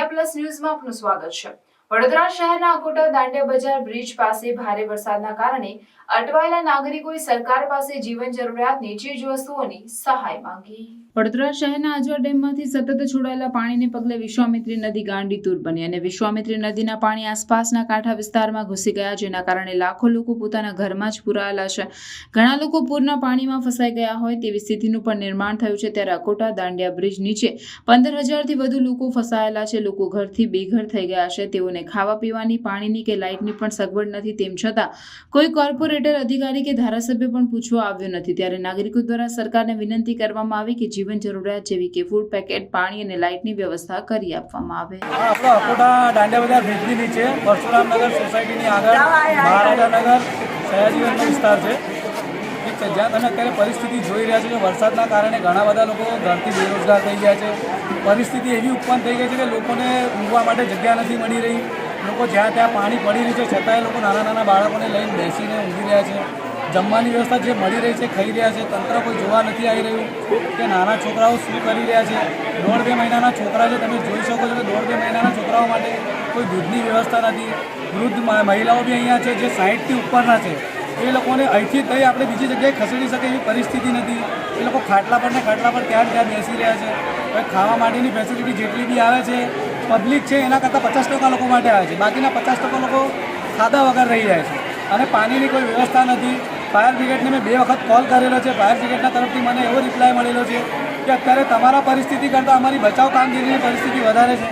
India plus news में आपનું સ્વાગત છે। વડોદરા શહેરના અકોટા દાંડિયા બજાર બ્રિજ પાસે ભારે વરસાદના કારણે અટવાયેલા નાગરિકોએ સરકાર પાસે જીવન જરૂરિયાતની ચીજ વસ્તુઓની સહાય માંગી। વડોદરા શહેરના આજવા ડેમમાંથી સતત છોડાયેલા પાણીને પગલે વિશ્વામિત્રી નદી ગાંડીતુર બની અને વિશ્વામિત્રી નદીના પાણી આસપાસના કાંઠા વિસ્તારમાં ઘૂસી ગયા, જેના કારણે લાખો લોકો પોતાના ઘરમાં જ પુરાયેલા છે। ઘણા લોકો પૂરના પાણીમાં ફસાઈ ગયા હોય તેવી સ્થિતિનું પણ નિર્માણ થયું છે। ત્યારે અકોટા દાંડિયા બ્રિજ નીચે 15,000થી વધુ લોકો ફસાયેલા છે। લોકો ઘરથી બેઘર થઈ ગયા છે। તેઓને ખાવા પીવાની, પાણીની કે લાઇટની પણ સગવડ નથી। તેમ છતાં કોઈ કોર્પોરેટર, અધિકારી કે ધારાસભ્ય પણ પૂછવા આવ્યો નથી। ત્યારે નાગરિકો દ્વારા સરકારને વિનંતી કરવામાં આવી કે જીવન જરૂરિયાત જેવી કે ફૂડ પેકેટ, પાણી અને લાઇટની વ્યવસ્થા કરી આપવામાં આવે। આપણો અકોટા દાંડિયા બજાર બ્રિજની નીચે પરશુરામનગર સોસાયટીની આગળ મહારાજાનગર સયાજીવનનો વિસ્તાર છે, ઠીક છે, જ્યાં તમે અત્યારે પરિસ્થિતિ જોઈ રહ્યા છો કે વરસાદના કારણે ઘણા બધા લોકો ઘરથી બેરોજગાર થઈ ગયા છે। પરિસ્થિતિ એવી ઉત્પન્ન થઈ ગઈ છે કે લોકોને ઊંઘવા માટે જગ્યા નથી મળી રહી। લોકો જ્યાં ત્યાં પાણી પડી રહ્યું છે, છતાંય લોકો નાના નાના બાળકોને લઈને બેસીને ઊંઘી રહ્યા છે। જમવાની વ્યવસ્થા જે મળી રહી છે ખાઈ રહ્યા છે। તંત્ર કોઈ જોવા નથી આવી રહ્યું કે નાના છોકરાઓ શું કરી રહ્યા છે। 1.5-2 મહિનાના છોકરા છે, તમે જોઈ શકો છો કે 1.5-2 મહિનાના છોકરાઓ માટે કોઈ દૂધની વ્યવસ્થા નથી। વૃદ્ધ મહિલાઓ બી અહીંયા છે જે 60થી ઉપરના છે, એ લોકોને અહીંથી થઈ આપણે બીજી જગ્યાએ ખસેડી શકે એવી પરિસ્થિતિ નથી। એ લોકો ખાટલા પર ને ખાટલા પર ત્યાં બેસી રહ્યા છે। હવે ખાવા માટેની ફેસિલિટી જેટલી બી આવે છે, પબ્લિક છે એના કરતાં 50% લોકો માટે આવે છે, બાકીના 50% લોકો ખાધા વગર રહી જાય છે। અને પાણીની કોઈ વ્યવસ્થા નથી। ફાયર બ્રિગેડને મેં 2 વખત કોલ કરેલો છે। ફાયર બ્રિગેડના તરફથી મને એવો રિપ્લાય મળેલો છે કે અત્યારે તમારા પરિસ્થિતિ કરતાં અમારી બચાવ કામગીરીની પરિસ્થિતિ વધારે છે।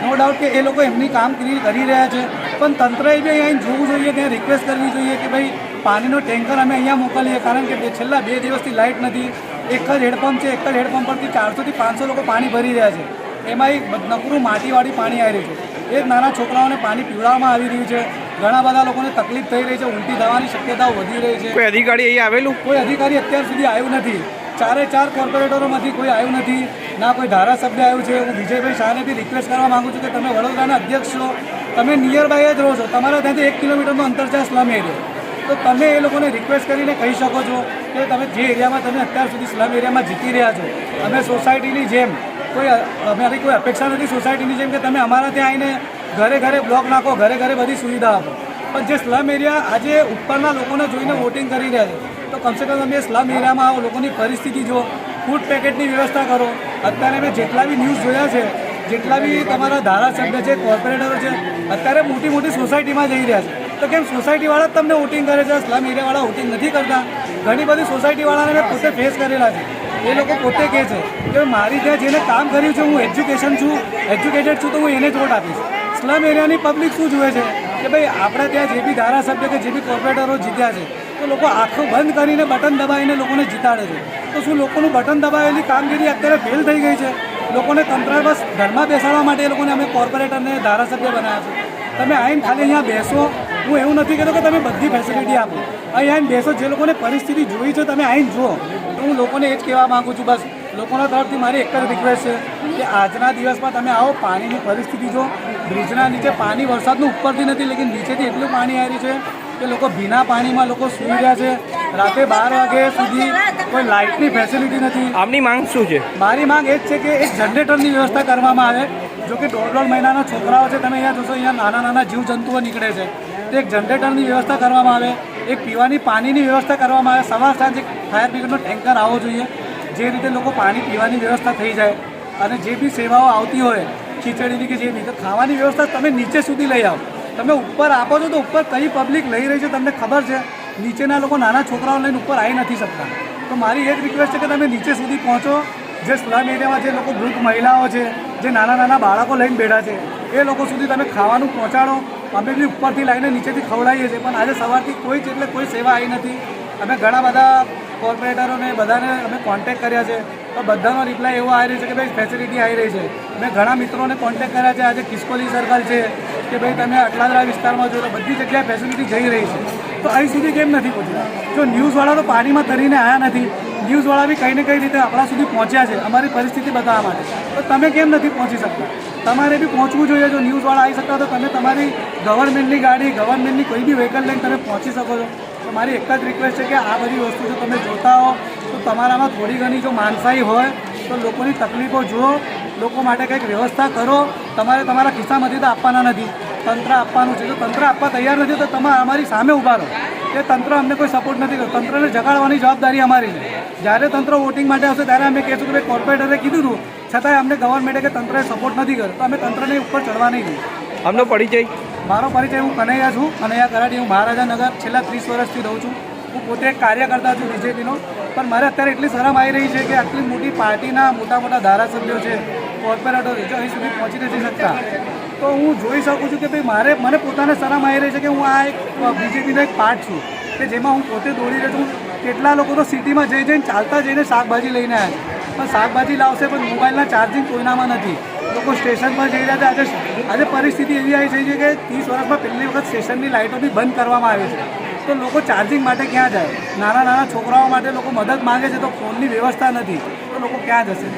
નો ડાઉટ કે એ લોકો એમની કામગીરી કરી રહ્યા છે, પણ તંત્રએ બી અહીં જોવું જોઈએ, ત્યાં રિક્વેસ્ટ કરવી જોઈએ કે ભાઈ પાણીનો ટેન્કર અમે અહીંયા મોકલીએ, કારણ કે છેલ્લા 2 દિવસથી લાઇટ નથી। એક જ હેડપંપ છે, એક જ હેડપંપ પરથી 400થી 500 લોકો પાણી ભરી રહ્યા છે। એમાંય નકરું માટીવાળી પાણી આવી રહ્યું છે। એ નાના છોકરાઓને પાણી પીવડાવવામાં આવી રહ્યું છે। ઘણા બધા લોકોને તકલીફ થઈ રહી છે, ઉલટી થવાની શક્યતાઓ વધી રહી છે। કોઈ અધિકારી અહીં આવેલું? કોઈ અધિકારી અત્યાર સુધી આવ્યું નથી। 4 કોર્પોરેટરોમાંથી કોઈ આવ્યું નથી, ના કોઈ ધારાસભ્ય આવ્યું છે। હું વિજયભાઈ શાહને બી રિક્વેસ્ટ કરવા માગું છું કે તમે વડોદરાના અધ્યક્ષ છો, તમે નિયર બાય જ રહો છો, તમારા ત્યાંથી 1 કિલોમીટરનું અંતર છે સ્લમ એરિયા, તો તમે એ લોકોને રિક્વેસ્ટ કરીને કહી શકો છો કે તમે જે એરિયામાં તમે અત્યાર સુધી સ્લમ એરિયામાં જીતી રહ્યા છો, અમે સોસાયટીની જેમ અમારી કોઈ અપેક્ષા નથી સોસાયટીની જેમ કે તમે અમારા ત્યાં આવીને ઘરે ઘરે બ્લોક નાખો, ઘરે ઘરે બધી સુવિધા આપો। પણ જે સ્લમ એરિયા આજે ઉપરના લોકોને જોઈને વોટિંગ કરી રહ્યા છે, તો કમસે કમ તમે સ્લમ એરિયામાં આવો, લોકોની પરિસ્થિતિ જો, ફૂડ પેકેટની વ્યવસ્થા કરો। અત્યારે મેં જેટલા બી ન્યૂઝ જોયા છે, જેટલા બી તમારા ધારાસભ્ય છે, કોર્પોરેટરો છે, અત્યારે મોટી મોટી સોસાયટીમાં જઈ રહ્યા છે, તો કેમ સોસાયટીવાળા જ તમને વોટિંગ કરે છે, સ્લમ એરિયાવાળા વોટિંગ નથી કરતા? ઘણી બધી સોસાયટીવાળાને મેં પોતે ફેસ કરેલા છે। એ લોકો પોતે કહે છે કે મારી ત્યાં જેને કામ કર્યું છે, હું એજ્યુકેટેડ છું, તો હું એને જ વોટ આપીશ। સ્લમ એરિયાની પબ્લિક શું જુએ છે કે ભાઈ આપણે ત્યાં જે બી ધારાસભ્ય કે જે બી કોર્પોરેટરો જીત્યા છે, તો લોકો આંખો બંધ કરીને બટન દબાવીને લોકોને જીતાડે છે। તો શું લોકોનું બટન દબાવેલી કામગીરી અત્યારે ફેલ થઈ ગઈ છે? લોકોને તંત્ર બસ ઘરમાં બેસાડવા માટે એ લોકોને અમે કોર્પોરેટરને ધારાસભ્ય બનાવ્યા છે। તમે આવીને ખાલી અહીંયા બેસો, હું એવું નથી કહેતો કે તમે બધી ફેસિલિટી આપો, અહીં આવીને બેસો, જે લોકોને પરિસ્થિતિ જોઈ છે તમે આવીને જુઓ। તો હું લોકોને એ જ કહેવા માગું છું, બસ લોકોના તરફથી મારી એક જ રિક્વેસ્ટ છે કે આજના દિવસમાં તમે આવો, પાણીની પરિસ્થિતિ જો, બ્રિજના નીચે પાણી વરસાદનું ઉપરથી નથી, લેકિન નીચેથી એટલું પાણી આવી રહ્યું છે કે લોકો ભીના પાણીમાં લોકો સૂઈ રહ્યા છે। રાતે 12 વાગ્યા સુધી કોઈ લાઇટની ફેસિલિટી નથી। આપની માંગ શું છે? મારી માંગ એ જ છે કે એક જનરેટરની વ્યવસ્થા કરવામાં આવે। જો કે 1.5 મહિનાના છોકરાઓ છે, તમે અહીંયા જોશો અહીંયા નાના નાના જીવજંતુઓ નીકળે છે, તો એક જનરેટરની વ્યવસ્થા કરવામાં આવે, એક પીવાની પાણીની વ્યવસ્થા કરવામાં આવે। સવાર સાંજ એક ફાયર બ્રિગેડનો ટેન્કર આવવો જોઈએ, જે રીતે લોકો પાણી પીવાની વ્યવસ્થા થઈ જાય। અને જે બી સેવાઓ આવતી હોય, ખીચડીની કે જે બી, તો ખાવાની વ્યવસ્થા તમે નીચે સુધી લઈ આવો। તમે ઉપર આપો છો તો ઉપર કઈ પબ્લિક લઈ રહી છે તમને ખબર છે? નીચેના લોકો નાના છોકરાઓ લઈને ઉપર આવી નથી શકતા। તો મારી એ જ રિક્વેસ્ટ છે કે તમે નીચે સુધી પહોંચો। જે સ્લમ એરિયામાં જે લોકો વૃદ્ધ મહિલાઓ છે, જે નાના નાના બાળકો લઈને બેઠા છે, એ લોકો સુધી તમે ખાવાનું પહોંચાડો। અમે બી ઉપરથી લાવીને નીચેથી ખવડાવીએ છીએ, પણ આજે સવારથી કોઈ જ એટલે કોઈ સેવા આવી નથી। અમે ઘણા બધા કોર્પોરેટરોને બધાને અમે કોન્ટેક્ટ કર્યા છે, તો બધાનો રિપ્લાય એવો આવી રહ્યો છે કે ભાઈ ફેસિલિટી આવી રહી છે। મેં ઘણા મિત્રોને કોન્ટેક્ટ કર્યા છે, આજે કિસ્કોલી સર્કલ છે કે ભાઈ તમે અટલાદરા વિસ્તારમાં જો, તો બધી જગ્યાએ ફેસિલિટી જઈ રહી છે, તો અહીં સુધી કેમ નથી પહોંચ્યા? જો ન્યૂઝવાળા તો પાણીમાં તરીને આવ્યા નથી, ન્યૂઝવાળા બી કંઈ ને કંઈ રીતે આપણા સુધી પહોંચ્યા છે અમારી પરિસ્થિતિ બતાવવા માટે, તો તમે કેમ નથી પહોંચી શકતા? તમારે બી પહોંચવું જોઈએ। જો ન્યૂઝવાળા આવી શકતા તો તમે તમારી ગવર્મેન્ટની ગાડી, ગવર્મેન્ટની કોઈ બી વ્હીકલ લઈને તમે પહોંચી શકો છો। તો મારી એક જ રિક્વેસ્ટ છે કે આ બધી વસ્તુ જો તમે જોતા હો, તો તમારામાં થોડી ઘણી જો માનસાઈ હોય તો લોકોની તકલીફો જુઓ, લોકો માટે કંઈક વ્યવસ્થા કરો। તમારે તમારા ખિસ્સામાંથી તો આપવાના નથી, તંત્ર આપવાનું છે. જો તંત્ર આપવા તૈયાર નથી તો તમે અમારી સામે ઊભા રહો કે તંત્ર અમને કોઈ સપોર્ટ નથી કરતું. તંત્રને જગાડવાની જવાબદારી અમારી છે. જ્યારે તંત્ર વોટિંગ માટે આવશે ત્યારે અમે કહીશું કે ભાઈ કોર્પોરેટરે કીધું હતું, છતાંય અમને ગવર્મેન્ટે કે તંત્રએ સપોર્ટ નથી કર્યો, તો અમે તંત્રને ઉપર ચડવા નહીં દઈએ. આપનો પરિચય? મારો પરિચય, હું કનૈયા છું, કનૈયા કરાડી. હું મહારાજાનગર છેલ્લા 30 વર્ષથી રહું છું. હું પોતે એક કાર્યકર્તા છું બીજેપીનો. પણ મારે અત્યારે એટલી શરમ આવી રહી છે કે આટલી મોટી પાર્ટીના મોટા મોટા ધારાસભ્યો છે, કોર્પોરેટરો છે, જો અહીં સુધી પહોંચી નથી શકતા. તો હું જોઈ શકું છું કે ભાઈ મને પોતાને શરમ આવી રહી છે કે હું આ એક બીજેપીનો એક પાર્ટ છું કે જેમાં હું પોતે દોડી રહ્યો છું. કેટલા લોકો તો સિટીમાં જઈને ચાલતા જઈને શાકભાજી લઈને આવ્યા છે, પણ શાકભાજી લાવશે પણ મોબાઈલના ચાર્જિંગ કોઈનામાં નથી. લોકો સ્ટેશન પર જઈ રહ્યા છે. આજે પરિસ્થિતિ એવી આવી છે કે 30 વર્ષમાં પહેલી વખત સ્ટેશનની લાઇટો બી બંધ કરવામાં આવી છે. તો લોકો ચાર્જિંગ માટે ક્યાં જાય? નાના નાના છોકરાઓ માટે લોકો મદદ માગે છે તો ફોનની વ્યવસ્થા નથી, તો લોકો ક્યાં જશે?